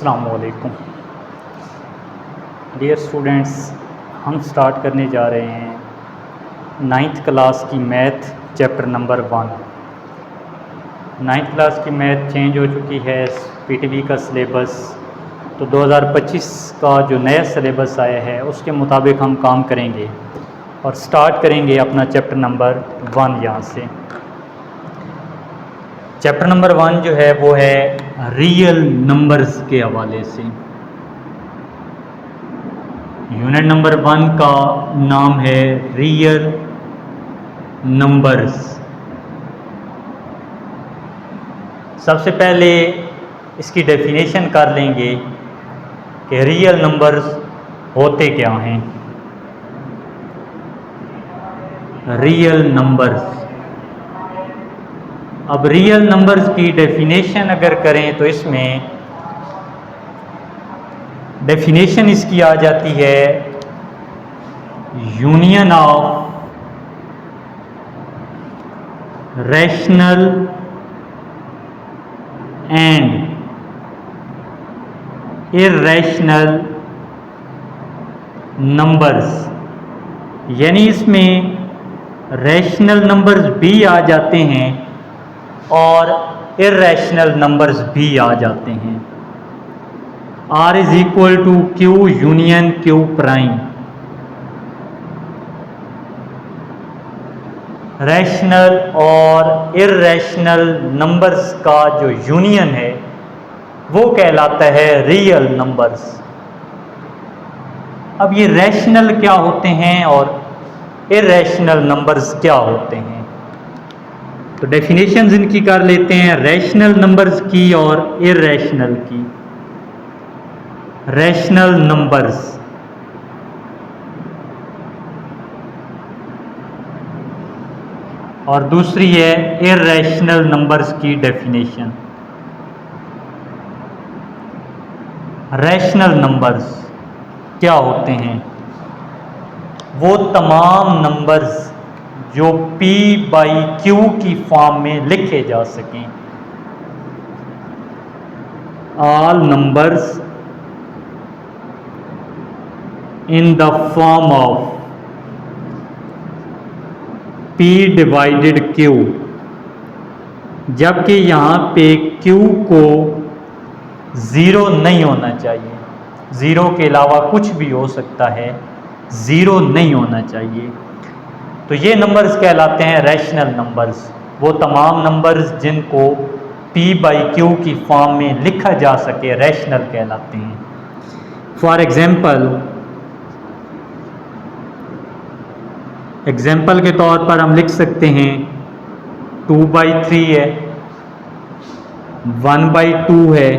अस्सलाम वालेकुम dear students, हम स्टार्ट करने जा रहे हैं नाइन्थ क्लास की math chapter number 1। Ninth class की मैथ चेंज हो चुकी है, पीटीवी का सिलेबस। तो 2025 का जो नया सिलेबस आया है उसके मुताबिक हम काम करेंगे और स्टार्ट करेंगे अपना चैप्टर नंबर 1 यहाँ से। चैप्टर नंबर 1 जो है वो है रियल नंबर्स के हवाले से। यूनिट नंबर 1 का नाम है रियल नंबर्स। सबसे पहले इसकी डेफिनेशन कर लेंगे कि रियल नंबर्स होते क्या हैं। रियल नंबर्स, अब रियल नंबर्स की डेफिनेशन अगर करें तो इसमें डेफिनेशन इसकी आ जाती है union of rational and irrational numbers, यानी इसमें रैशनल नंबर्स भी आ जाते हैं और इर्रेशनल नंबर्स भी आ जाते हैं। R is equal to Q union Q prime. Rational और इर्रेशनल नंबर्स का जो यूनियन है वो कहलाता है रियल नंबर्स। अब ये रैशनल क्या होते हैं और इर्रेशनल नंबर्स क्या होते हैं, तो डेफिनेशंस इनकी कर लेते हैं रैशनल नंबर्स की और इर्रेशनल की। रैशनल नंबर्स, और दूसरी है इर्रेशनल नंबर्स की डेफिनेशन। रैशनल नंबर्स क्या होते हैं? वो तमाम नंबर्स जो P बाई Q की फॉर्म में लिखे जा सकें। All numbers in the form of P divided Q, जबकि यहाँ पे Q को ज़ीरो नहीं होना चाहिए। ज़ीरो के अलावा कुछ भी हो सकता है, ज़ीरो नहीं होना चाहिए। तो ये नंबर्स कहलाते हैं रैशनल नंबर्स। वो तमाम नंबर्स जिनको P बाई Q की फॉर्म में लिखा जा सके रैशनल कहलाते हैं। फॉर एग्जाम्पल के तौर पर हम लिख सकते हैं 2/3 है, 1/2 है,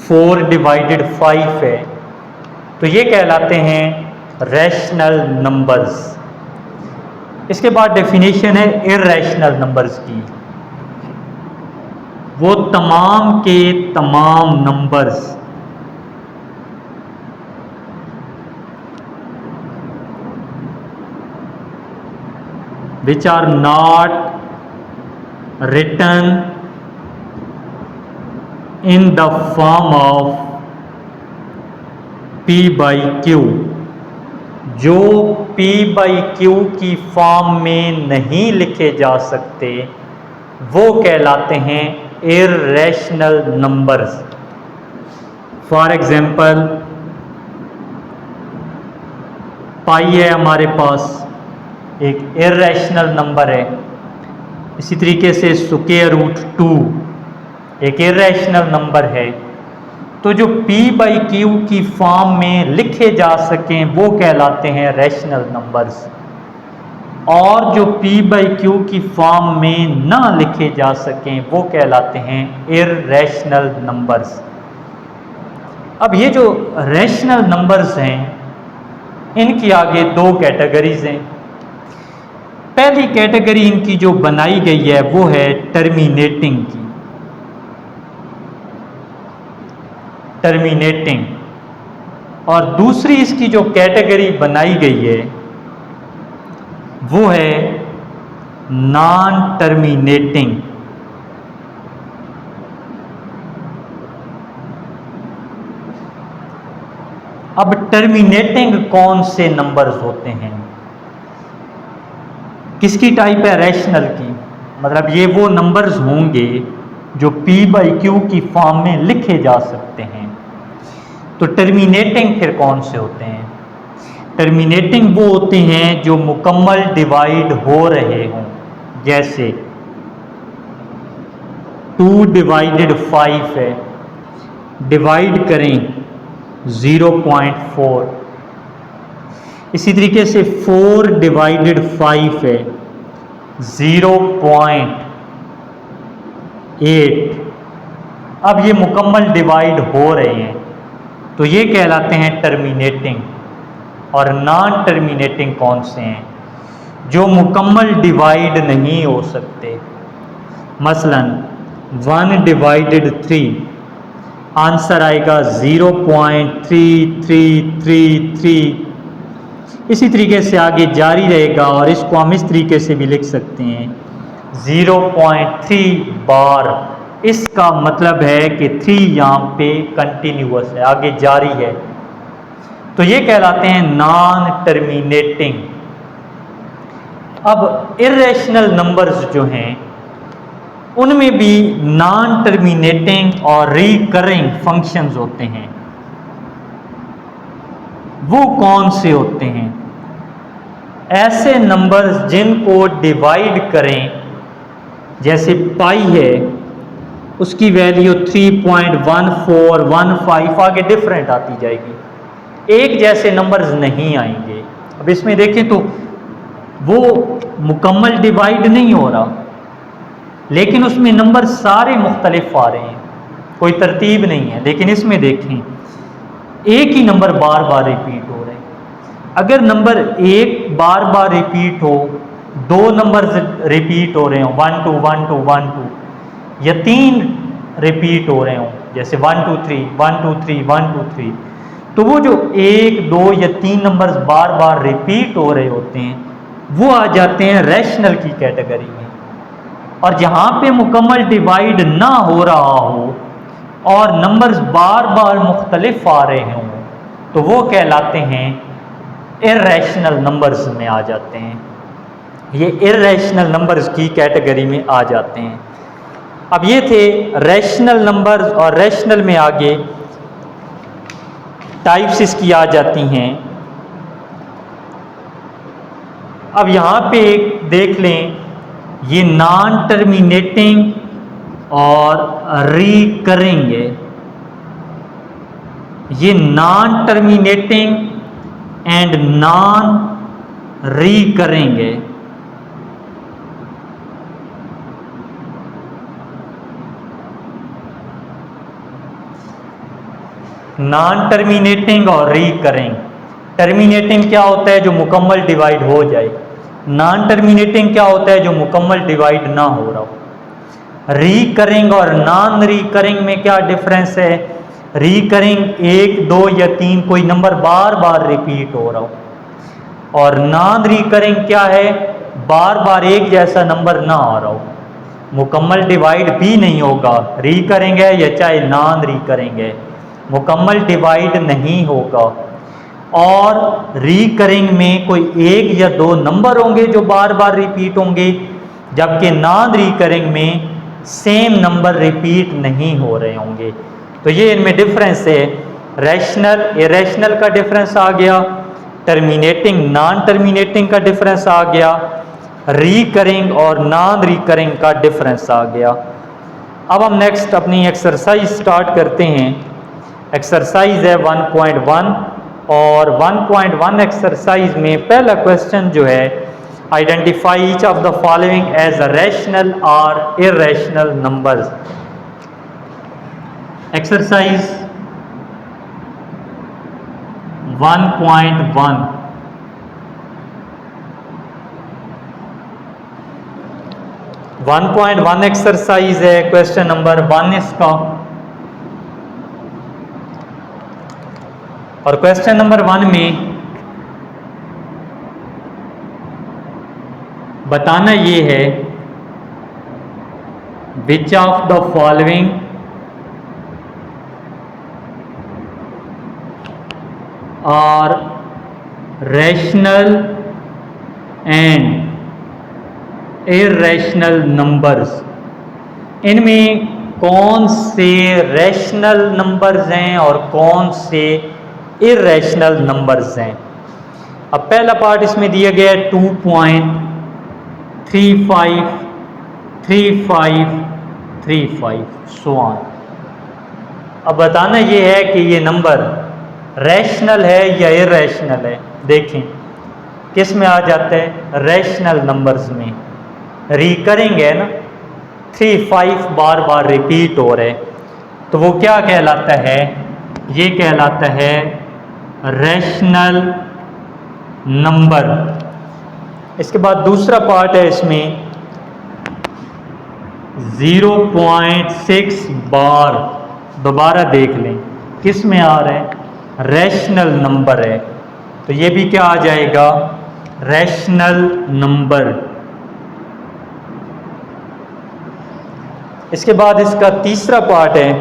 4/5 है। तो ये कहलाते हैं रैशनल नंबर्स। इसके बाद डेफिनेशन है इर्रेशनल नंबर्स की। वो तमाम के तमाम numbers which are not written in the form of P by Q, जो P बाई Q की फॉर्म में नहीं लिखे जा सकते वो कहलाते हैं इर्रेशनल नंबर्स। फॉर एग्जाम्पल पाई है हमारे पास, एक इर्रेशनल नंबर है। इसी तरीके से स्क्वायर रूट 2 एक इर्रेशनल नंबर है। तो जो P बाई Q की फॉर्म में लिखे जा सकें वो कहलाते हैं रैशनल नंबर्स, और जो P बाई Q की फॉर्म में ना लिखे जा सकें वो कहलाते हैं इर्रेशनल नंबर्स। अब ये जो रैशनल नंबर्स हैं इनकी आगे दो कैटेगरीज हैं। पहली कैटेगरी इनकी जो बनाई गई है वो है टर्मिनेटिंग की, टर्मिनेटिंग। और दूसरी इसकी जो कैटेगरी बनाई गई है वो है नॉन टर्मिनेटिंग। अब टर्मिनेटिंग कौन से नंबर्स होते हैं, किसकी टाइप है, रैशनल की। मतलब ये वो नंबर्स होंगे जो p/q की फॉर्म में लिखे जा सकते हैं। तो टर्मिनेटिंग फिर कौन से होते हैं, टर्मिनेटिंग वो होते हैं जो मुकम्मल डिवाइड हो रहे हों। जैसे 2/5 है, डिवाइड करें 0.4। इसी तरीके से 4/5 है, 0.8। अब ये मुकम्मल डिवाइड हो रहे हैं तो ये कहलाते हैं टर्मिनेटिंग। और नॉन टर्मिनेटिंग कौन से हैं, जो मुकम्मल डिवाइड नहीं हो सकते। मसलन 1/3 आंसर आएगा 0.3333। इसी तरीके से आगे जारी रहेगा और इसको हम इस तरीके से भी लिख सकते हैं 0.3 बार। इसका मतलब है कि 3 यहाँ पे कंटिन्यूअस है, आगे जारी है, तो ये कहलाते हैं नॉन टर्मिनेटिंग। अब इर्रेशनल नंबर्स जो हैं उनमें भी नॉन टर्मिनेटिंग और रिकरिंग फंक्शंस होते हैं। वो कौन से होते हैं, ऐसे नंबर्स जिनको डिवाइड करें, जैसे पाई है उसकी वैल्यू 3.1415 आगे डिफरेंट आती जाएगी, एक जैसे नंबर्स नहीं आएंगे। अब इसमें देखें तो वो मुकम्मल डिवाइड नहीं हो रहा, लेकिन उसमें नंबर सारे मुख्तलिफ आ रहे हैं, कोई तरतीब नहीं है। लेकिन इसमें देखें एक ही नंबर बार बार रिपीट हो रहे हैं। अगर नंबर एक बार बार रिपीट हो, दो नंबर रिपीट हो रहे हो 1 2 1 2 1 2, या 3 रिपीट हो रहे हो जैसे 1 2 3 1 2 3 1 2 3, तो वो जो 1 2 या 3 नंबर्स बार बार रिपीट हो रहे होते हैं वो आ जाते हैं रैशनल की कैटेगरी में। और जहाँ पे मुकम्मल डिवाइड ना हो रहा हो और नंबर्स बार बार मुख्तलिफ आ रहे हों तो वो कहलाते हैं इर्रेशनल नंबर्स में आ जाते हैं। ये इर्रेशनल नंबर्स की कैटेगरी में आ जाते हैं। अब ये थे रैशनल नंबर्स, और रैशनल में आगे टाइप्स इसकी आ जाती हैं। अब यहाँ पे देख लें, ये नॉन टर्मिनेटिंग और रिकरिंग है। ये non terminating and non recurring है। नॉन टर्मिनेटिंग और रिकरिंग। टर्मिनेटिंग क्या होता है, जो मुकम्मल डिवाइड हो जाए। नॉन टर्मिनेटिंग क्या होता है, जो मुकम्मल डिवाइड ना हो रहा हो। रिकरिंग और नॉन रिकरिंग में क्या डिफरेंस है, रिकरिंग 1 2 या 3 कोई नंबर बार बार रिपीट हो रहा हो, और नॉन रिकरिंग क्या है, बार बार एक जैसा नंबर ना आ रहा हो, मुकम्मल डिवाइड भी नहीं होगा। रिकरिंग है या चाहे नॉन रिकरिंग है, मुकम्मल डिवाइड नहीं होगा। और रिकरिंग में कोई एक या दो नंबर होंगे जो बार बार रिपीट होंगे, जबकि नॉन रिकरिंग में सेम नंबर रिपीट नहीं हो रहे होंगे। तो ये इनमें डिफरेंस है। रैशनल इरेशनल का डिफरेंस आ गया, टर्मिनेटिंग नॉन टर्मिनेटिंग का डिफरेंस आ गया, रिकरिंग और नॉन रिकरिंग का डिफरेंस आ गया। अब हम नेक्स्ट अपनी एक्सरसाइज स्टार्ट करते हैं। एक्सरसाइज है 1.1, और 1.1 एक्सरसाइज में पहला क्वेश्चन जो है, identify each of the following as a rational और इर्रेशनल नंबर्स। एक्सरसाइज 1.1 1.1 एक्सरसाइज है, क्वेश्चन नंबर 1 इसका। और क्वेश्चन नंबर 1 में बताना ये है, which of the following are rational and irrational numbers. इनमें कौन से रैशनल नंबर्स हैं और कौन से इर्रेशनल नंबर्स हैं। अब पहला पार्ट इसमें दिया गया है 2.353535 सो ऑन। अब बताना ये है कि ये नंबर रैशनल है या इर्रेशनल है। देखें किस में आ जाता है, रैशनल नंबर्स में। रिकरिंग है ना, 35 बार बार रिपीट हो रहे, तो वो क्या कहलाता है, ये कहलाता है रैशनल नंबर। इसके बाद दूसरा पार्ट है इसमें 0.6 बार, दोबारा देख लें किस में आ रहा है, रैशनल नंबर है, तो ये भी क्या आ जाएगा, रैशनल नंबर। इसके बाद इसका तीसरा पार्ट है,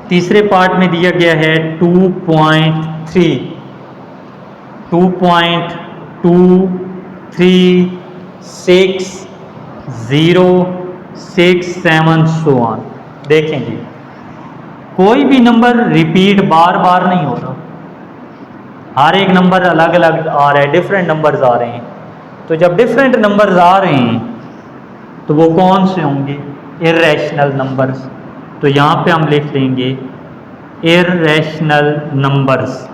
तीसरे पार्ट में दिया गया है 2.2360667 सो ऑन। देखें जी, कोई भी नंबर रिपीट बार बार नहीं हो रहा, हर एक नंबर अलग अलग आ रहा है, डिफरेंट नंबर्स आ रहे हैं। तो जब डिफरेंट नंबर्स आ रहे हैं तो वो कौन से होंगे, इर्रेशनल नंबर्स। तो यहाँ पे हम लिख लेंगे इर्रेशनल नंबर्स।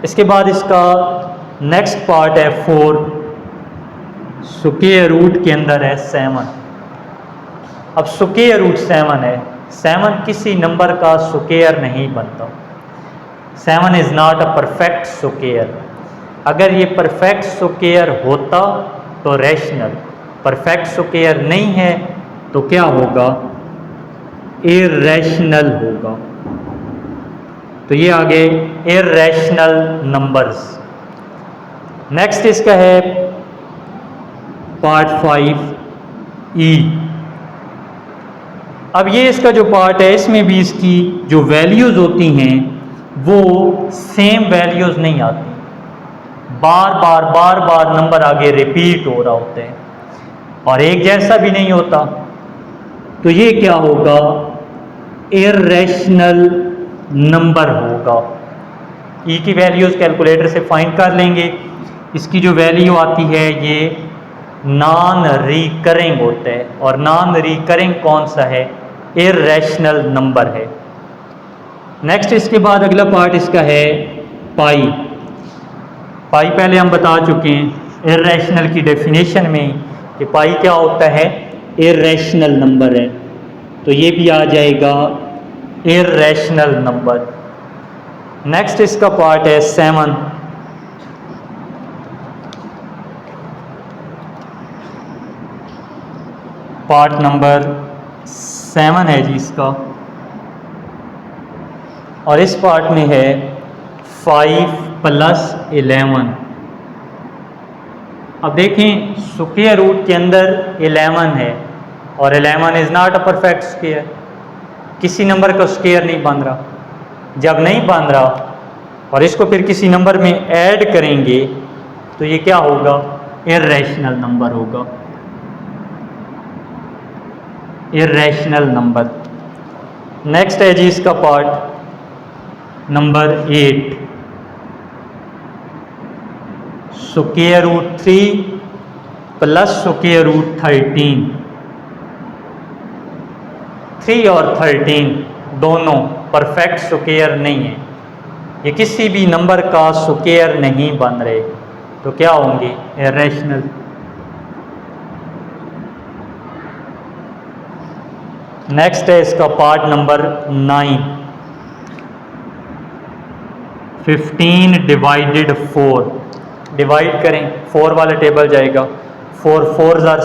इसके बाद इसका नेक्स्ट पार्ट है 4, स्क्वायर रूट के अंदर है 7। अब स्क्वायर रूट 7 है, 7 किसी नंबर का स्क्वायर नहीं बनता। 7 is not a perfect square. अगर ये परफेक्ट स्क्वायर होता तो रैशनल, परफेक्ट स्क्वायर नहीं है तो क्या होगा, इर्रेशनल होगा। तो ये आगे इर्रेशनल नंबर्स। नेक्स्ट इसका है पार्ट 5 ई। अब ये इसका जो पार्ट है, इसमें भी इसकी जो वैल्यूज़ होती हैं वो सेम वैल्यूज़ नहीं आती, बार बार नंबर आगे रिपीट हो रहा होते हैं और एक जैसा भी नहीं होता। तो ये क्या होगा, इर्रेशनल नंबर होगा। ई की वैल्यूज़ कैलकुलेटर से फाइंड कर लेंगे। इसकी जो वैल्यू आती है ये नॉन रिकरिंग होता है, और नॉन रिकरिंग कौन सा है, इर्रेशनल नंबर है। नेक्स्ट इसके बाद अगला पार्ट इसका है पाई। पाई पहले हम बता चुके हैं इर्रेशनल की डेफिनेशन में कि पाई क्या होता है, इर्रेशनल नंबर है। तो ये भी आ जाएगा इर्रेशनल नंबर। नेक्स्ट इसका पार्ट है 7। पार्ट नंबर 7 है जी इसका, और इस पार्ट में है 5 + 11। अब देखें स्क्वायर रूट के अंदर 11 है और 11 is not a perfect square, किसी नंबर का स्क्वायर नहीं बन रहा। जब नहीं बन रहा और इसको फिर किसी नंबर में ऐड करेंगे तो ये क्या होगा, इर्रेशनल नंबर होगा, इर्रेशनल नंबर। नेक्स्ट है जी इसका part number 8, square root 3 + square root 13। 3 और 13 दोनों परफेक्ट स्क्वायर नहीं है, ये किसी भी नंबर का स्क्वायर नहीं बन रहे, तो क्या होंगे, इर्रेशनल। नेक्स्ट है इसका पार्ट नंबर 9, 15 / 4। डिवाइड करें, 4 वाला टेबल जाएगा, 4 4s are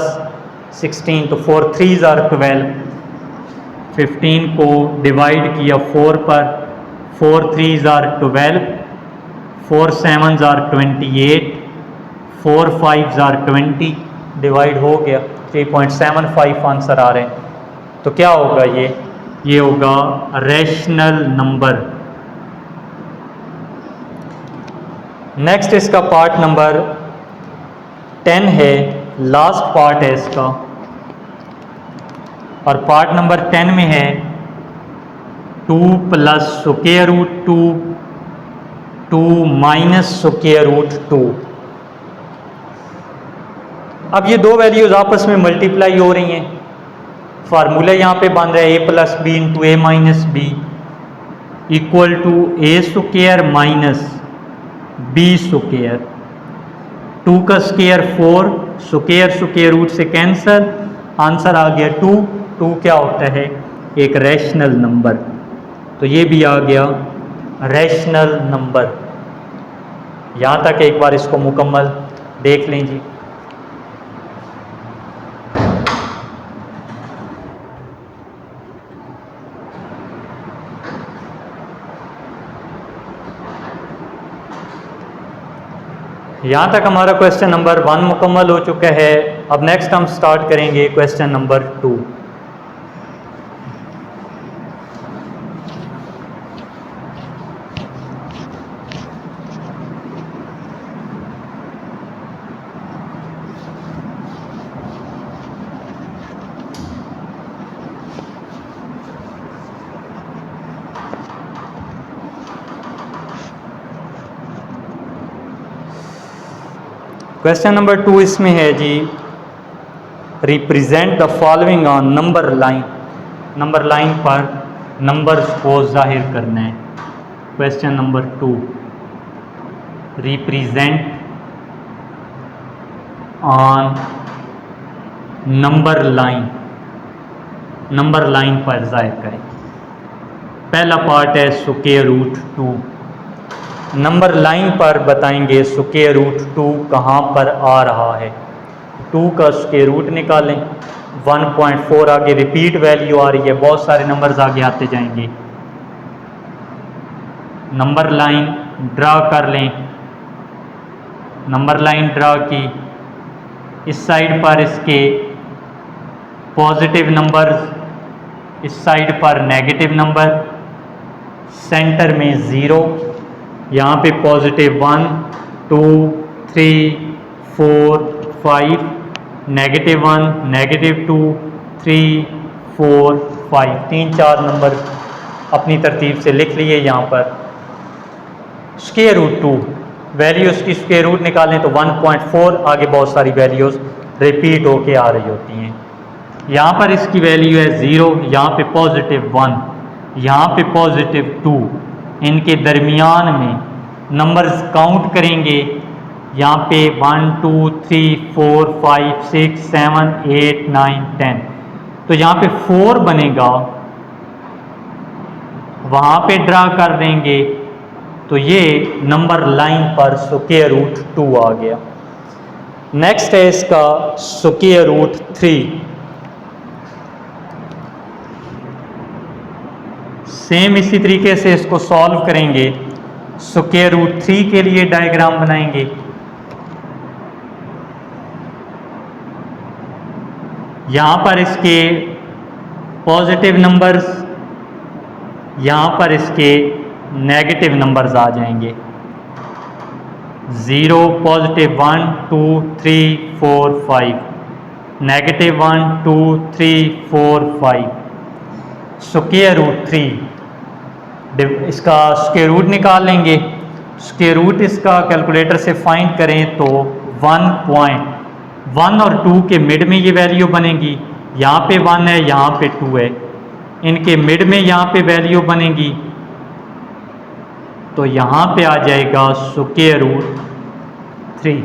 16, तो 4 3s are 12। 15 को डिवाइड किया 4 पर, 4 3s are 12, 4 7s are 28, 4 5s are 20, divide हो गया, 3.75 आंसर आ रहे हैं। तो क्या होगा ये होगा रैशनल नंबर। नेक्स्ट इसका पार्ट नंबर 10 है, लास्ट पार्ट है इसका, और पार्ट नंबर 10 में है 2 plus square root 2 2 minus square root 2। अब ये दो वैल्यूज आपस में मल्टीप्लाई हो रही हैं, फार्मूला यहाँ पे बन रहा है a plus B into A minus B equal to A square minus B square. 2 का स्क्वायर 4, स्क्वायर स्क्वायर रूट से कैंसल, आंसर आ गया 2। 2 क्या होता है? एक रैशनल नंबर। तो ये भी आ गया रैशनल नंबर। यहाँ तक एक बार इसको मुकम्मल देख लें जी। यहाँ तक हमारा क्वेश्चन नंबर 1 मुकम्मल हो चुका है। अब नेक्स्ट हम स्टार्ट करेंगे क्वेश्चन नंबर 2। क्वेश्चन नंबर 2 इसमें है जी, represent the following on number line. Number line पर नंबर्स को जाहिर करना है। Question number 2, represent on number line, number line पर जाहिर करें। पहला पार्ट है स्क्वायर रूट 2। नंबर लाइन पर बताएंगे स्क्वायर रूट 2 कहाँ पर आ रहा है। 2 का स्क्वायर रूट निकालें। 1.4 आगे रिपीट वैल्यू आ रही है, बहुत सारे नंबर्स आगे आते जाएंगे। नंबर लाइन ड्रा कर लें। नंबर लाइन ड्रा की, इस साइड पर इसके पॉजिटिव नंबर्स, इस साइड पर नेगेटिव नंबर, सेंटर में 0, यहाँ पे पॉजिटिव 1 2 3 4 5, नेगेटिव 1 नेगेटिव 2 3 4 5, 3-4 नंबर अपनी तरतीब से लिख लिए। यहाँ पर स्क्वायर रूट 2 वैल्यूज की स्क्वायर रूट निकालें तो 1.4 आगे बहुत सारी वैल्यूज रिपीट होके आ रही होती हैं। यहाँ पर इसकी वैल्यू है 0, यहाँ पे पॉजिटिव 1, यहाँ पे पॉजिटिव 2। इनके दरमियान में नंबर्स काउंट करेंगे। यहाँ पे 1 2 3 4 5 6 7 8 9 10, तो यहाँ पे 4 बनेगा, वहाँ पे ड्रा कर देंगे तो ये नंबर लाइन पर स्क्वायर रूट 2 आ गया। नेक्स्ट है इसका स्क्वायर रूट 3। सेम इसी तरीके से इसको सॉल्व करेंगे। स्क्वायर रूट 3 के लिए डायग्राम बनाएंगे। यहाँ पर इसके पॉजिटिव नंबर्स, यहाँ पर इसके नेगेटिव नंबर्स आ जाएंगे। 0 पॉजिटिव 1 2 3 4 5, नेगेटिव 1 2 3 4 5। स्क्वायर रूट 3, इसका स्क्वायर रूट निकाल लेंगे। स्क्वायर रूट इसका कैलकुलेटर से फाइंड करें तो 1.1 और 2 के मिड में ये वैल्यू बनेगी। यहाँ पे 1 है, यहाँ पे 2 है, इनके मिड में यहाँ पे वैल्यू बनेगी, तो यहाँ पे आ जाएगा स्क्वायर रूट 3।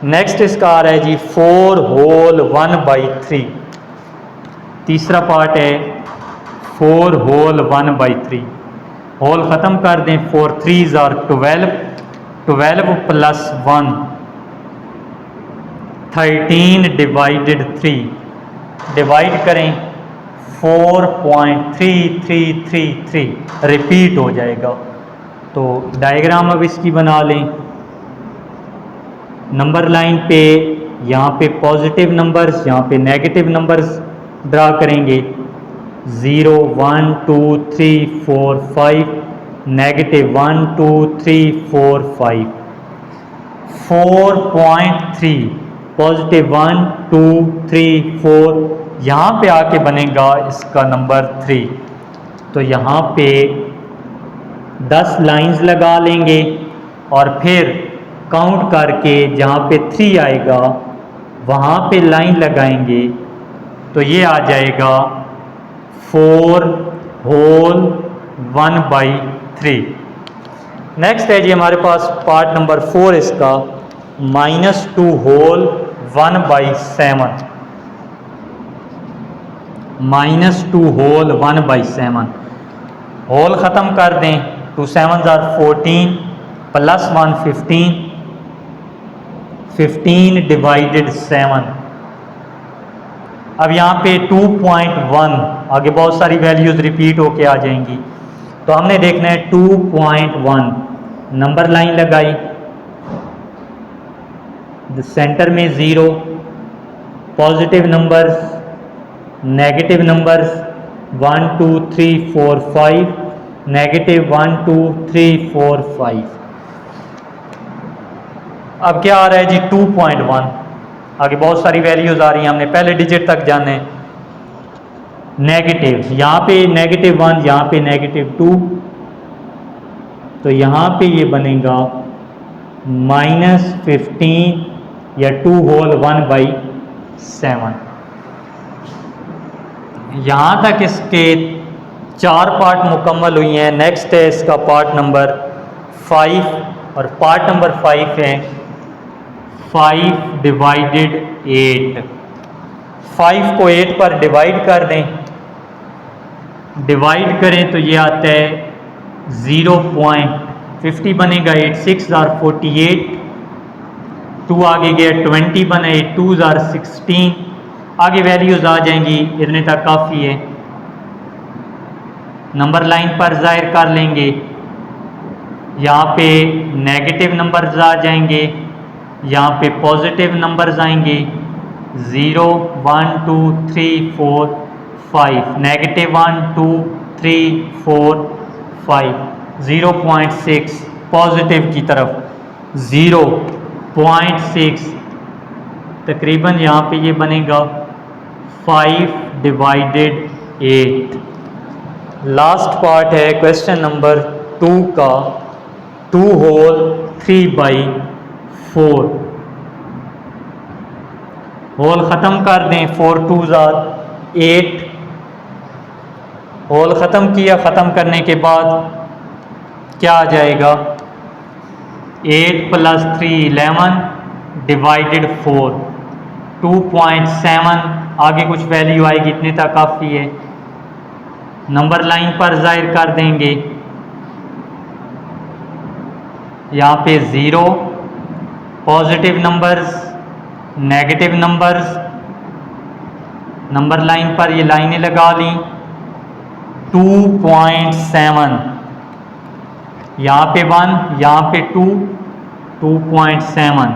नेक्स्ट इसका आ रहा है जी 4 होल 1/3। तीसरा पार्ट है 4 होल 1/3। होल ख़त्म कर दें, 4 3s are 12, 12 plus 1 13 divided 3, divide करें 4.3333 रिपीट हो जाएगा। तो डायग्राम अब इसकी बना लें। नंबर लाइन पे यहाँ पे पॉजिटिव नंबर्स, यहाँ पे नेगेटिव नंबर्स ड्रा करेंगे। 0 1 2 3 4 5, नेगेटिव 1 2 3 4 5 4.3 पॉजिटिव 1 2 3 4 यहाँ पे आके बनेगा इसका नंबर 3। तो यहाँ पे 10 लाइंस लगा लेंगे और फिर काउंट करके जहाँ पे 3 आएगा वहाँ पे लाइन लगाएंगे तो ये आ जाएगा 4 होल 1/3। नेक्स्ट है जी हमारे पास पार्ट नंबर 4 इसका -2 होल 1/7 -2 होल 1/7 होल ख़त्म कर दें 2 7s are 14 प्लस 1 15 15 डिवाइडेड 7। अब यहाँ पे 2.1 आगे बहुत सारी वैल्यूज़ रिपीट होके आ जाएंगी तो हमने देखना है 2.1 नंबर लाइन लगाई सेंटर में 0 positive numbers negative numbers 1 2 3 4 5 negative 1 2 3 4 5। अब क्या आ रहा है जी 2.1 आगे बहुत सारी वैल्यूज आ रही हैं हमने पहले डिजिट तक जाना है। नेगेटिव यहाँ पे -1 यहाँ पे -2 तो यहाँ पे ये बनेगा -15 या 2 होल 1/7। यहाँ तक इसके 4 पार्ट मुकम्मल हुई हैं। नेक्स्ट है इसका पार्ट नंबर 5 और पार्ट नंबर 5 है 5 डिवाइडेड 8। 5 को 8 पर डिवाइड कर दें डिवाइड करें तो ये आता है 0.50 बनेगा 8 6 are 48 2 आगे गया 20 बना 8 2s are 16 आगे वैल्यूज आ जाएंगी इतने तक काफ़ी है। नंबर लाइन पर जाहिर कर लेंगे यहाँ पे नेगेटिव नंबर्स आ जाएंगे यहाँ पे पॉजिटिव नंबर्स आएंगे 0 1 2 3 4 5 नेगेटिव 1 2 3 4 5 0.6 पॉजिटिव की तरफ 0.6 तकरीबन यहाँ पे ये बनेगा 5 डिवाइडेड 8। लास्ट पार्ट है क्वेश्चन नंबर 2 का 2 होल 3/4 होल ख़त्म कर दें 4 2s are 8 होल ख़त्म किया ख़त्म करने के बाद क्या आ जाएगा 8 + 3 11 डिवाइडेड 4 2.7 आगे कुछ वैल्यू आएगी इतने तक काफ़ी है। नंबर लाइन पर जाहिर कर देंगे यहाँ पे 0 positive numbers negative numbers number line पर ये लाइनें लगा ली 2.7 यहाँ पे 1 यहाँ पे 2 2.7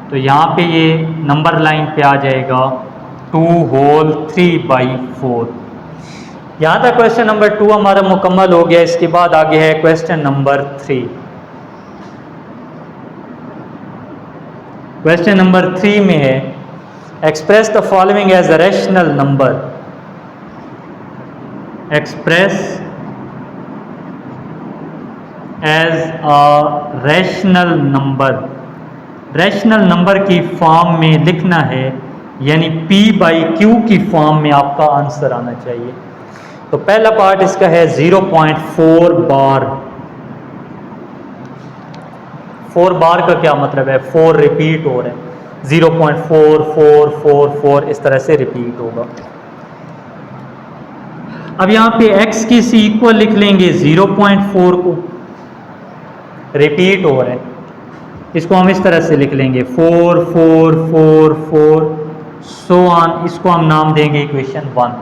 तो यहाँ पे ये नंबर लाइन पे आ जाएगा 2 होल 3/4। यहाँ तक क्वेश्चन नंबर 2 हमारा मुकम्मल हो गया। इसके बाद आगे है क्वेश्चन नंबर 3। क्वेश्चन नंबर 3 में है express the following as a rational number. Express as a rational number. Rational number की फॉर्म में लिखना है यानी P/Q की फॉर्म में आपका आंसर आना चाहिए। तो पहला पार्ट इसका है 0.4 बार। 4 बार का क्या मतलब है 4 रिपीट हो रहे हैं 0.4 4 4 4 इस तरह से रिपीट होगा। अब यहाँ पे x की सी इक्वल लिख लेंगे 0.4 को रिपीट हो रहे हैं इसको हम इस तरह से लिख लेंगे 4 4 4 4 सो ऑन। इसको हम नाम देंगे इक्वेशन 1।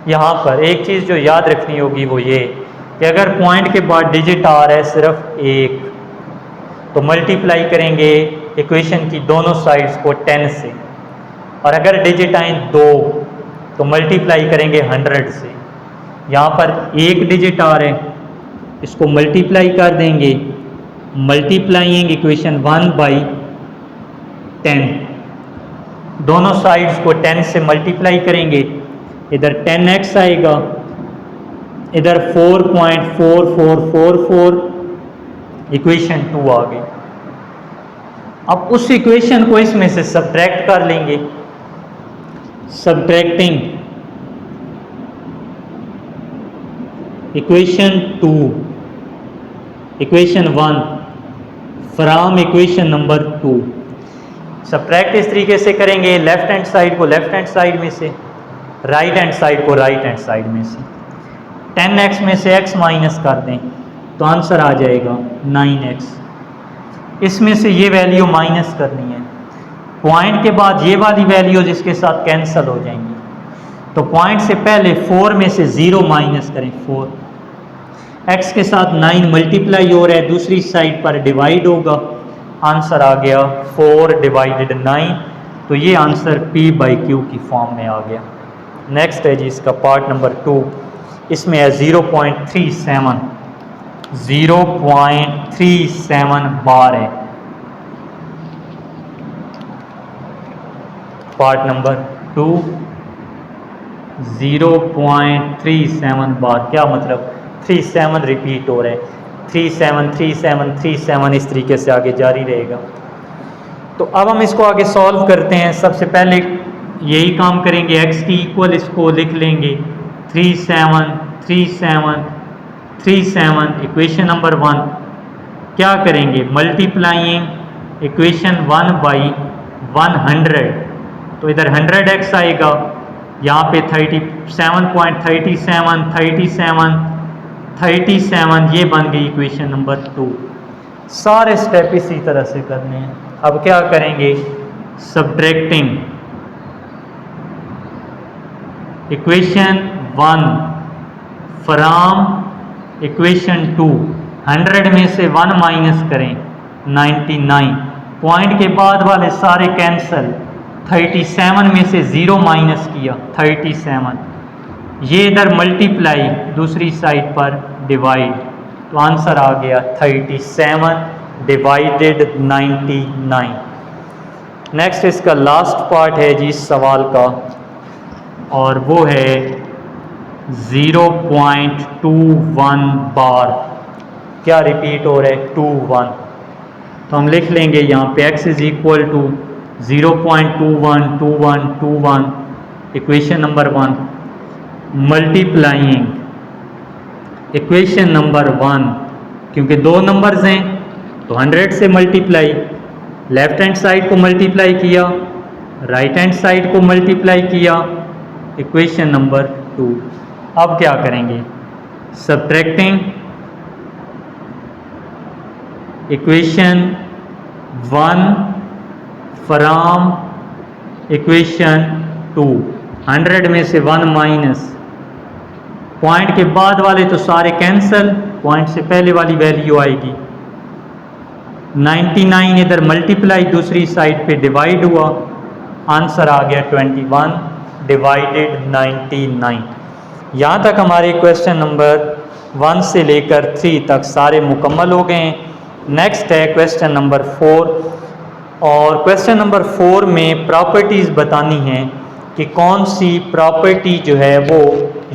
यहाँ पर एक चीज़ जो याद रखनी होगी वो ये कि अगर पॉइंट के बाद डिजिट आ रहा है सिर्फ 1 तो मल्टीप्लाई करेंगे इक्वेशन की दोनों साइड्स को 10 से और अगर डिजिट आए 2 तो मल्टीप्लाई करेंगे 100 से। यहाँ पर एक डिजिट आ रहे हैं इसको मल्टीप्लाई कर देंगे, मल्टीप्लाइंग इक्वेशन 1 बाई 10, दोनों साइड्स को 10 से मल्टीप्लाई करेंगे, इधर 10x आएगा, इधर 4.4444, इक्वेशन 2 आ गई। अब उस इक्वेशन को इसमें से सब्ट्रैक्ट कर लेंगे, subtracting equation 2 equation 1 from equation number 2। Subtract इस तरीके से करेंगे, लेफ्ट हैंड साइड को लेफ्ट हैंड साइड में से, राइट हैंड साइड को राइट हैंड साइड में से। 10x में से x माइनस कर दें तो आंसर आ जाएगा 9x। इसमें से ये वैल्यू माइनस करनी है, पॉइंट के बाद ये वाली वैल्यू जिसके साथ कैंसिल हो जाएंगी, तो पॉइंट से पहले 4 में से 0 माइनस करें, 4 x के साथ 9 मल्टीप्लाई हो रहा है, दूसरी साइड पर डिवाइड होगा, आंसर आ गया 4 डिवाइडेड 9, तो ये आंसर p/q की फॉर्म में आ गया। नेक्स्ट है जी इसका पार्ट नंबर 2, इसमें है 0.37 बार है। पार्ट नंबर 2 0.37 बार, क्या मतलब 37 रिपीट हो रहे हैं, 37 इस तरीके से आगे जारी रहेगा। तो अब हम इसको आगे सॉल्व करते हैं। सबसे पहले यही काम करेंगे, x की इक्वल इसको लिख लेंगे 37 इक्वेशन नंबर 1। क्या करेंगे, मल्टीप्लाइंग इक्वेशन 1 बाई 100, तो इधर 100x आएगा, यहाँ पे 37 ये बन गई इक्वेशन नंबर 2। सारे स्टेप इसी तरह से करने हैं। अब क्या करेंगे, सब्ट्रैक्टिंग इक्वेशन 1 फ्रॉम इक्वेशन 2, 100 में से 1 माइनस करें 99, पॉइंट के बाद वाले सारे कैंसिल, 37 में से 0 माइनस किया 37, ये इधर मल्टीप्लाई, दूसरी साइड पर डिवाइड, तो आंसर आ गया 37 डिवाइडेड 99। नेक्स्ट इसका लास्ट पार्ट है जी इस सवाल का, और वो है 0.21 बार। क्या रिपीट हो रहा है, 21, तो हम लिख लेंगे यहाँ पे x is equal to 0.21 equation number 1 multiplying equation number 1, क्योंकि दो नंबर्स हैं तो 100 से मल्टीप्लाई, लेफ्ट हैंड साइड को मल्टीप्लाई किया, राइट हैंड साइड को मल्टीप्लाई किया, इक्वेशन नंबर 2। अब क्या करेंगे, सब्ट्रैक्टिंग इक्वेशन 1 फ्रॉम इक्वेशन 2, 100 में से 1 माइनस, पॉइंट के बाद वाले तो सारे कैंसिल, पॉइंट से पहले वाली वैल्यू आएगी 99, इधर मल्टीप्लाई, दूसरी साइड पे डिवाइड हुआ, आंसर आ गया 21 डिवाइडेड 99। यहाँ तक हमारे क्वेश्चन नंबर 1 से लेकर 3 तक सारे मुकम्मल हो गए हैं। नेक्स्ट है क्वेश्चन नंबर 4, और क्वेश्चन नंबर 4 में प्रॉपर्टीज़ बतानी है कि कौन सी प्रॉपर्टी जो है वो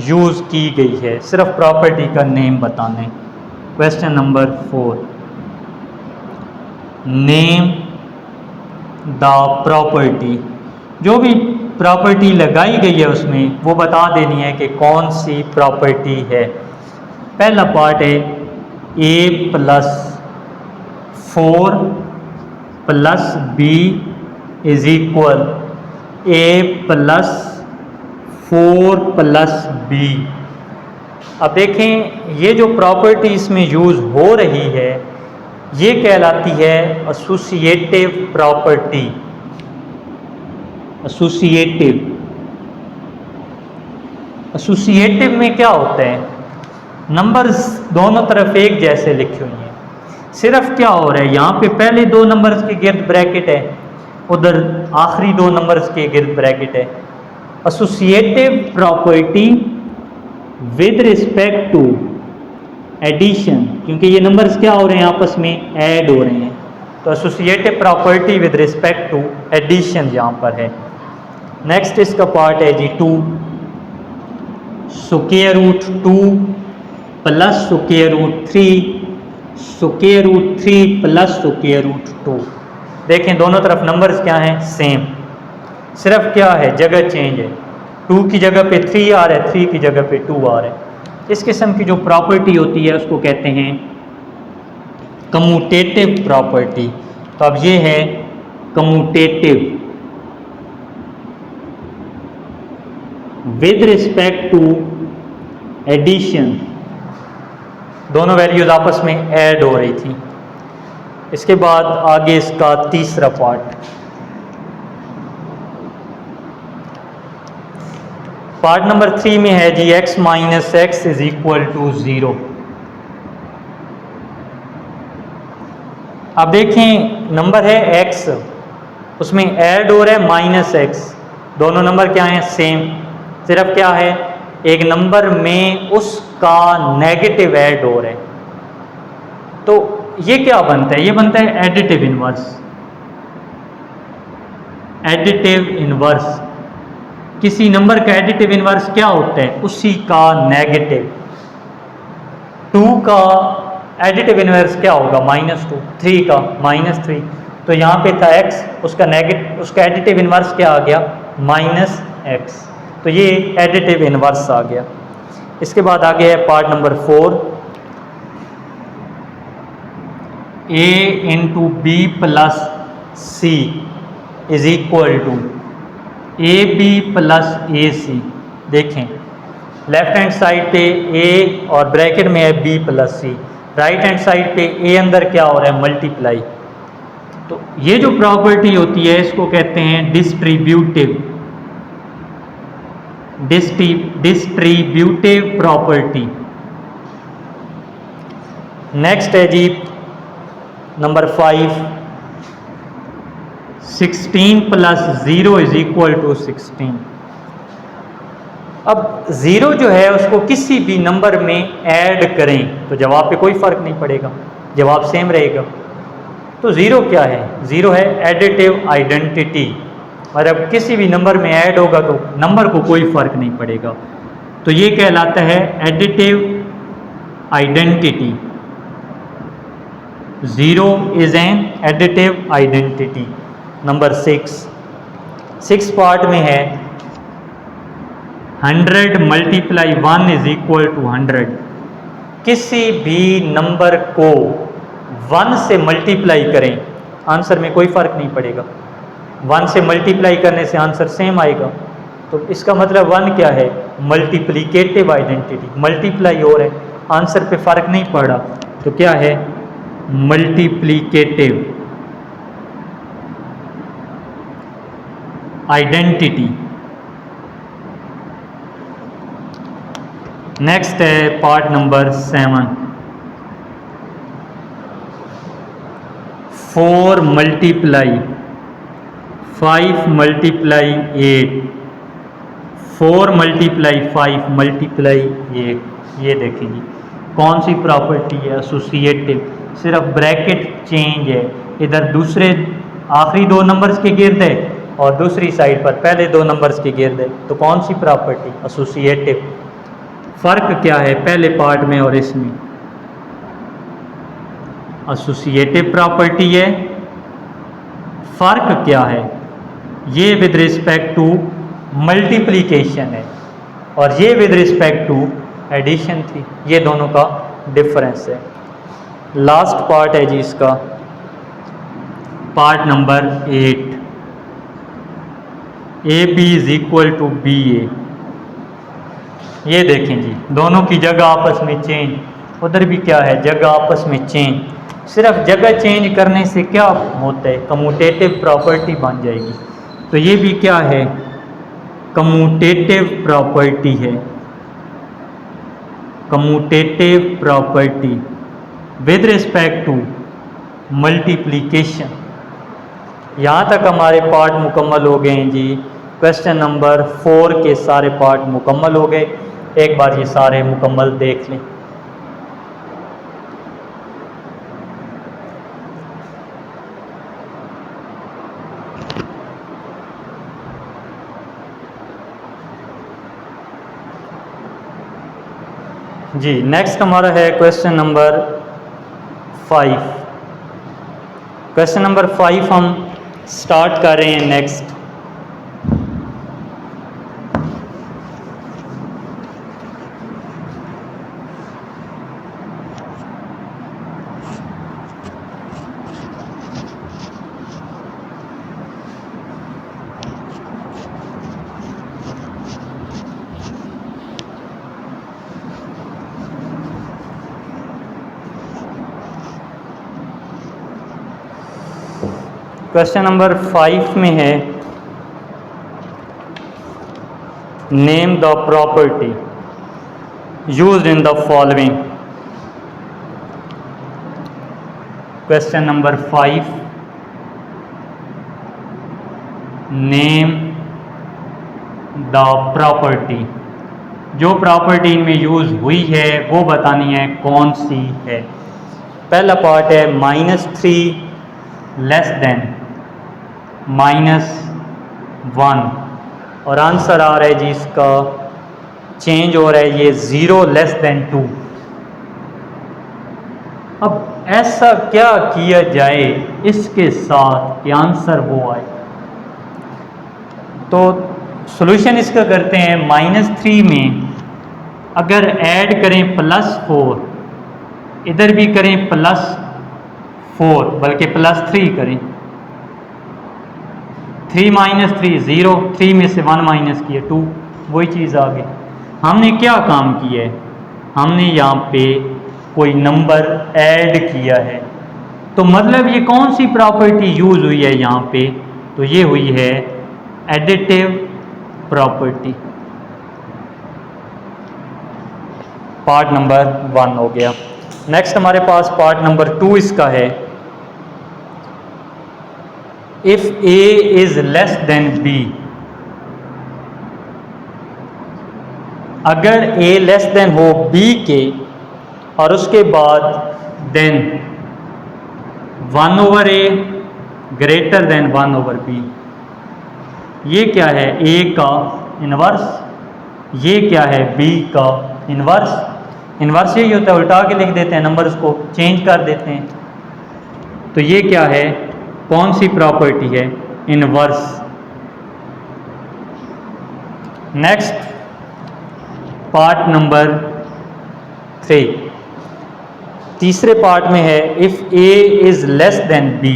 यूज़ की गई है, सिर्फ प्रॉपर्टी का नेम बताना है। Question number 4, name the property, जो भी प्रॉपर्टी लगाई गई है उसमें वो बता देनी है कि कौन सी प्रॉपर्टी है। पहला पार्ट है a+4 + b is equal a+4 + b। अब देखें ये जो प्रॉपर्टी इसमें यूज़ हो रही है ये कहलाती है एसोसिएटिव प्रॉपर्टी। एसोसिएटिव में क्या होता है, नंबर्स दोनों तरफ एक जैसे लिखे हुए हैं, सिर्फ क्या हो रहा है यहाँ पे पहले 2 नंबर्स के गिर्द ब्रैकेट है, उधर आखिरी 2 नंबर्स के गिर्द ब्रैकेट है। Associative property with respect to addition, क्योंकि ये नंबर्स क्या हो रहे हैं, आपस में ऐड हो रहे हैं, तो associative property with respect to addition यहाँ पर है। नेक्स्ट इसका पार्ट है जी 2, square root 2 plus square root 3, square root 3 plus square root 2। देखें दोनों तरफ नंबर्स क्या हैं, सेम, सिर्फ क्या है, जगह चेंज है। 2 की जगह पे 3 आ रहा है, 3 की जगह पे 2 आ रहा है। इस किस्म की जो प्रॉपर्टी होती है उसको कहते हैं कम्यूटेटिव प्रॉपर्टी। तो अब ये है commutative with respect to addition, दोनों वैल्यूज आपस में ऐड हो रही थी। इसके बाद आगे इसका तीसरा पार्ट नंबर 3 में है जी x minus X is equal to 0। अब देखें नंबर है x, उसमें ऐड हो रहा है माइनस एक्स, दोनों नंबर क्या हैं, सेम, सिर्फ क्या है, एक नंबर में उसका नेगेटिव ऐड हो रहा है। तो ये क्या बनता है, ये बनता है एडिटिव इनवर्स। एडिटिव इनवर्स, किसी नंबर का एडिटिव इनवर्स क्या होता है, उसी का नेगेटिव। 2 का एडिटिव इनवर्स क्या होगा, -2, 3 का -3, तो यहाँ पे था x, उसका एडिटिव इनवर्स क्या आ गया, -x, तो ये एडिटिव इनवर्स आ गया। इसके बाद आगे है part number 4, a into b plus c is equal to a b plus a c. देखें लेफ्ट हैंड साइड पे a और ब्रैकेट में है b plus c, right hand side पे a अंदर क्या हो रहा है, मल्टीप्लाई। तो ये जो प्रॉपर्टी होती है इसको कहते हैं डिस्ट्रीब्यूटिव प्रॉपर्टी। नेक्स्ट है जी number 5, 16 plus 0 is equal to 16। अब 0 जो है उसको किसी भी नंबर में ऐड करें तो जवाब पे कोई फ़र्क नहीं पड़ेगा, जवाब सेम रहेगा। तो 0 क्या है, 0 है एडिटिव आइडेंटिटी, मतलब किसी भी नंबर में ऐड होगा तो नंबर को कोई फ़र्क नहीं पड़ेगा, तो ये कहलाता है additive identity. 0 is an additive identity. Number 6 part में है 100 मल्टीप्लाई 1 इज इक्वल टू 100। किसी भी नंबर को 1 से मल्टीप्लाई करें, आंसर में कोई फ़र्क नहीं पड़ेगा, 1 से मल्टीप्लाई करने से आंसर सेम आएगा। तो इसका मतलब 1 क्या है, मल्टीप्लिकेटिव आइडेंटिटी, मल्टीप्लाई हो रहा है, आंसर पे फ़र्क नहीं पड़ा, तो क्या है, मल्टीप्लिकेटिव आइडेंटिटी। नेक्स्ट है part number 7, 4 multiply 5 multiply 8, 4 multiply 5 multiply 8। ये देखेंगे कौन सी प्रॉपर्टी है, एसोसिएटिव, सिर्फ ब्रैकेट चेंज है, इधर दूसरे आखिरी 2 नंबर्स के गिर्द है और दूसरी साइड पर पहले 2 नंबर्स के गिर्द है, तो कौन सी प्रॉपर्टी, एसोसिएटिव। फ़र्क क्या है पहले पार्ट में और इसमें, एसोसिएटिव प्रॉपर्टी है, फ़र्क क्या है, ये विद रिस्पेक्ट टू मल्टीप्लिकेशन है और ये विद रिस्पेक्ट टू एडिशन थी, ये दोनों का डिफरेंस है। लास्ट पार्ट है जी इसका, part number 8, a b is equal to b a. ये देखें जी दोनों की जगह आपस में चेंज, उधर भी क्या है, जगह आपस में चेंज, सिर्फ जगह चेंज करने से क्या होता है, कम्यूटेटिव प्रॉपर्टी बन जाएगी। तो ये भी क्या है, कम्यूटेटिव प्रॉपर्टी है, commutative property with respect to multiplication. यहाँ तक हमारे पार्ट मुकम्मल हो गए हैं जी। क्वेश्चन नंबर 4 के सारे पार्ट मुकम्मल हो गए, एक बार ये सारे मुकम्मल देख लें। जी नेक्स्ट हमारा है क्वेश्चन नंबर 5। क्वेश्चन नंबर 5 हम स्टार्ट कर रहे हैं नेक्स्ट। क्वेश्चन नंबर 5 में है name the property used in the following. Question number 5 name the property, जो प्रॉपर्टी इनमें यूज हुई है वो बतानी है कौन सी है। पहला पार्ट है -3 लेस देन -1 और आंसर आ रहा है जी इसका चेंज हो रहा है ये 0 लेस देन 2। अब ऐसा क्या किया जाए इसके साथ कि आंसर वो आए, तो सॉल्यूशन इसका करते हैं। -3 में अगर ऐड करें +4, इधर भी करें +4 बल्कि +3 करें, 3 - 3 0, 3 में से 1 माइनस किया 2, वही चीज़ आ गई। हमने क्या काम किया है, हमने यहाँ पे कोई नंबर ऐड किया है, तो मतलब ये कौन सी प्रॉपर्टी यूज हुई है यहाँ पे, तो ये हुई है एडिटिव प्रॉपर्टी। पार्ट नंबर 1 हो गया। नेक्स्ट हमारे पास पार्ट नंबर 2 इसका है if A is less than B। अगर A लेस देन हो B के और उसके बाद then 1/A greater than 1/B। ये क्या है, A का इन्वर्स, ये क्या है B का इन्वर्स। इन्वर्स यही होता है, उल्टा के लिख देते हैं, नंबर्स को चेंज कर देते हैं। तो ये क्या है, कौन सी प्रॉपर्टी है, इन्वर्स। नेक्स्ट पार्ट नंबर 3, तीसरे पार्ट में है if A is less than B।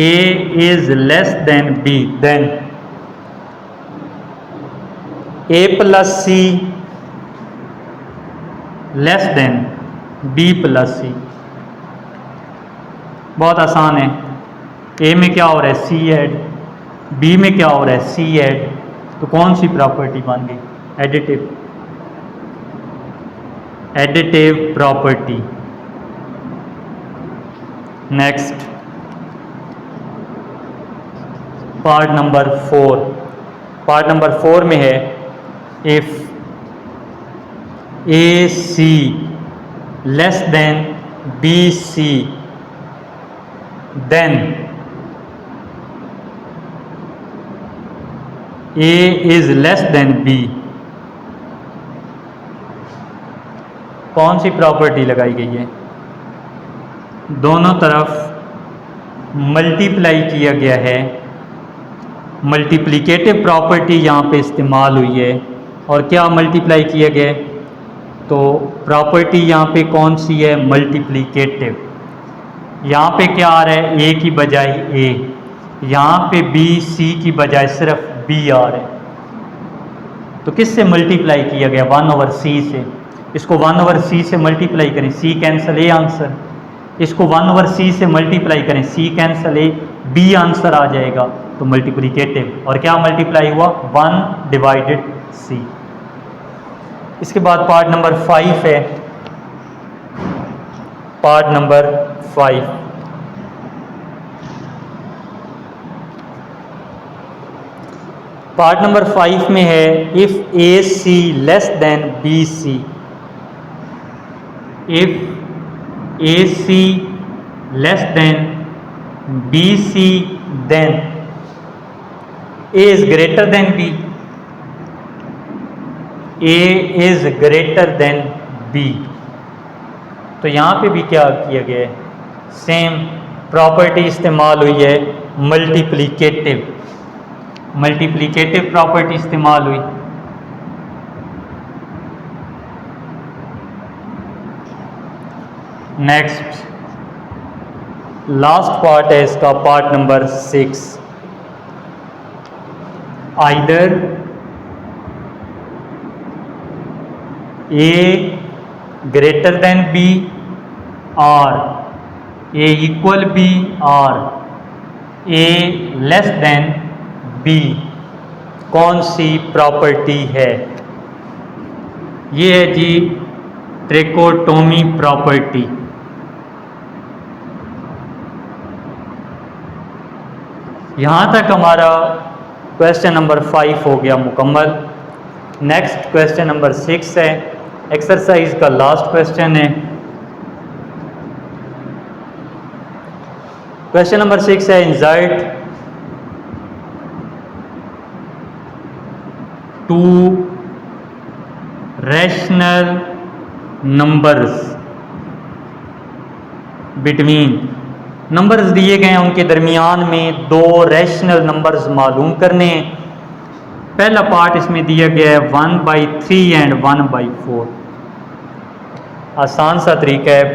A is less than B then A + C less than B + C। बहुत आसान है, A में क्या हो रहा है C ऐड, B में क्या हो रहा है C ऐड, तो कौन सी प्रॉपर्टी बन गई, additive, additive property. Next part number 4, part number 4 में है if AC less than BC then A is less than B। कौन सी प्रॉपर्टी लगाई गई है, दोनों तरफ मल्टीप्लाई किया गया है, मल्टीप्लिकेटिव प्रॉपर्टी यहाँ पे इस्तेमाल हुई है। और क्या मल्टीप्लाई किया गया है, तो प्रॉपर्टी यहाँ पे कौन सी है, मल्टीप्लिकेटिव। यहाँ पे क्या आ रहा है, A की बजाय A, यहाँ पे B C की बजाय सिर्फ B आ रहा है। तो किससे मल्टीप्लाई किया गया, 1/C से। इसको 1/C से मल्टीप्लाई करें, C कैंसिल A आंसर। इसको 1/C से मल्टीप्लाई करें, C cancel A, B answer आ जाएगा। तो मल्टीप्लिकेटिव, और क्या मल्टीप्लाई हुआ, 1/C। इसके बाद पार्ट नंबर 5 है, पार्ट नंबर 5 पार्ट नंबर 5 में है if AC less than BC। If AC less than BC then A is greater than B। A is greater than B. तो यहाँ पे भी क्या किया गया है, सेम प्रॉपर्टी इस्तेमाल हुई है, मल्टीप्लिकेटिव प्रॉपर्टी इस्तेमाल हुई। नेक्स्ट लास्ट पार्ट है इसका, पार्ट नंबर 6। आइदर ए ग्रेटर देन बी और ए इक्वल बी और ए लेस देन बी, कौन सी प्रॉपर्टी है? ये है जी ट्रिकोटोमी प्रॉपर्टी। यहाँ तक हमारा क्वेश्चन नंबर 5 हो गया मुकम्मल। नेक्स्ट क्वेश्चन नंबर 6 है, एक्सरसाइज का लास्ट क्वेश्चन है। क्वेश्चन नंबर 6 है, insert 2 rational numbers between, numbers दिए गए हैं उनके दरमियान में 2 रैशनल नंबर्स मालूम करने हैं। पहला पार्ट इसमें दिया गया है 1/3 एंड 1/4। आसान सा तरीका है,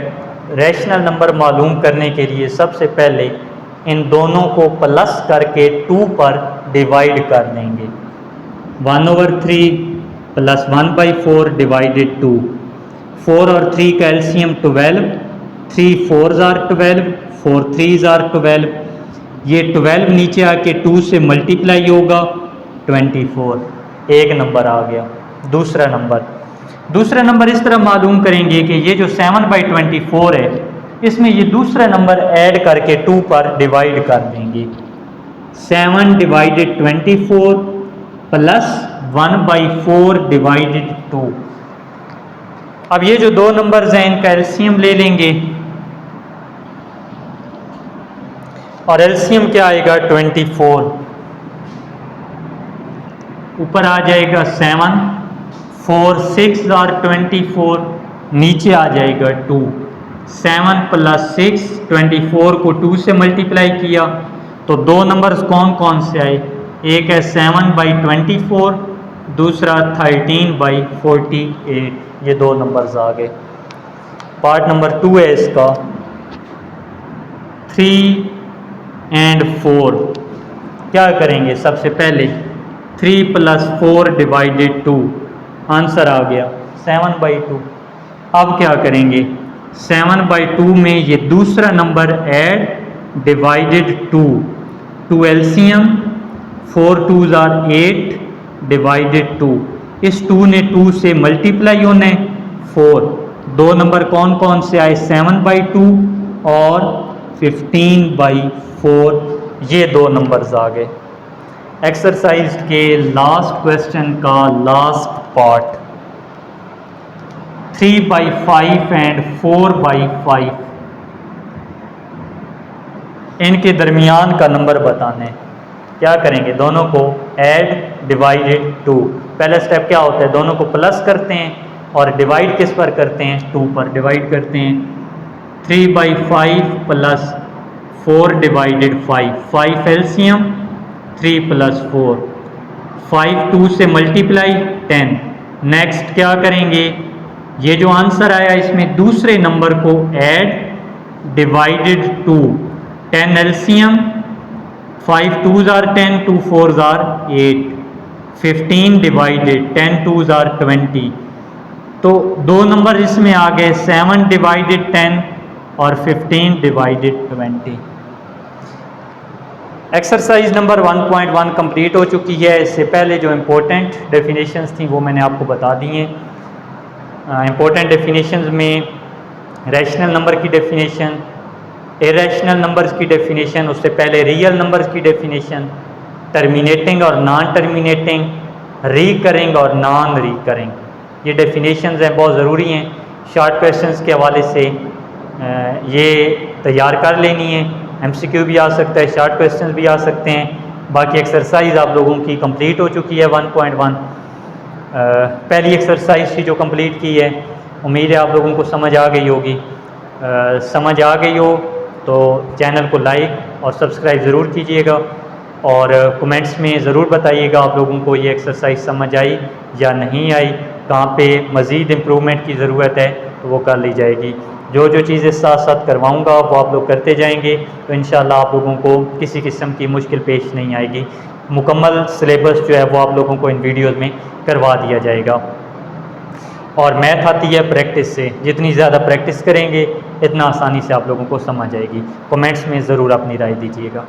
रैशनल नंबर मालूम करने के लिए सबसे पहले इन दोनों को प्लस करके 2 पर डिवाइड कर देंगे। 1/3 प्लस 1/4 डिवाइडेड 2। 4 और 3 का LCM 12, 3 4s are 12, 4 3s are 12। ये 12 नीचे आके 2 से मल्टीप्लाई होगा 24, एक नंबर आ गया। दूसरा नंबर इस तरह मालूम करेंगे कि ये जो 7/24 है, इसमें ये दूसरा नंबर ऐड करके 2 पर डिवाइड कर देंगे। 7 डिवाइडेड 24 प्लस 1/4 डिवाइडेड 2। अब ये जो 2 नंबर्स हैं इनका एलसीएम ले लेंगे और एलसीएम क्या आएगा 24, ऊपर आ जाएगा 7, 4 6 और 24, नीचे आ जाएगा 2। 7 प्लस 6, 24 को 2 से मल्टीप्लाई किया तो 2 नंबर्स कौन कौन से आए, एक है 7/24, दूसरा 13/48। ये 2 नंबर्स आ गए। पार्ट नंबर 2 है इसका, 3 एंड 4। क्या करेंगे, सबसे पहले 3 + 4 डिवाइडेड 2, आंसर आ गया 7/2। अब क्या करेंगे, 7/2 में ये दूसरा number add divided 2 LCM 4 2s are 8 divided 2। इस 2 ने 2 से मल्टीप्लाई होने 4। 2 नंबर कौन कौन से आए, 7/2 और 15/4। ये 2 नंबर्स आ गए। एक्सरसाइज के लास्ट क्वेश्चन का लास्ट पार्ट, 3/5 एंड 4/5, इनके दरमियान का नंबर बताने। क्या करेंगे, दोनों को ऐड डिवाइडेड 2। पहला स्टेप क्या होता है, दोनों को प्लस करते हैं और डिवाइड किस पर करते हैं, 2 पर डिवाइड करते हैं। 3/5 प्लस 4 डिवाइडेड 5, 5 एलसीएम 3 + 4, 5 2 से मल्टीप्लाई 10। नेक्स्ट क्या करेंगे, ये जो आंसर आया इसमें दूसरे नंबर को add divided 2, 10 LCM 5 2s are 10, 2 4s are 8, 15 divided 10 2s are 20। तो 2 नंबर इसमें आ गए, 7 डिवाइडेड 10 और 15 डिवाइडेड 20। एक्सरसाइज नंबर 1.1 कंप्लीट हो चुकी है। इससे पहले जो इम्पोर्टेंट डेफिनेशंस थी वो मैंने आपको बता दी हैं। इम्पोर्टेंट डेफिनेशंस में रैशनल नंबर की डेफिनेशन, इरेशनल नंबर्स की डेफिनेशन, उससे पहले रियल नंबर्स की डेफिनेशन, टर्मिनेटिंग और नॉन टर्मिनेटिंग, रीकरिंग और नॉन रीकरिंग, ये डेफिनेशंस हैं, बहुत ज़रूरी हैं। शॉर्ट क्वेश्चंस के हवाले से ये तैयार कर लेनी है। एमसीक्यू भी आ सकता है, शॉर्ट क्वेश्चंस भी आ सकते हैं। बाकी एक्सरसाइज आप लोगों की कंप्लीट हो चुकी है 1.1। पहली एक्सरसाइज थी जो कंप्लीट की है, उम्मीद है आप लोगों को समझ आ गई होगी। समझ आ गई हो तो चैनल को लाइक और सब्सक्राइब ज़रूर कीजिएगा और कमेंट्स में ज़रूर बताइएगा आप लोगों को ये एक्सरसाइज समझ आई या नहीं आई, कहाँ पे मज़ीद इम्प्रूवमेंट की ज़रूरत है तो वो कर ली जाएगी। जो जो चीज़ें साथ साथ करवाऊँगा वो आप लोग करते जाएंगे तो इंशाल्लाह आप लोगों को किसी किस्म की मुश्किल पेश नहीं आएगी। मुकम्मल सिलेबस जो है वो आप लोगों को इन वीडियोज़ में करवा दिया जाएगा। और मैथ आती है प्रैक्टिस से, जितनी ज़्यादा प्रैक्टिस करेंगे इतना आसानी से आप लोगों को समझ आएगी। कमेंट्स में ज़रूर अपनी राय दीजिएगा।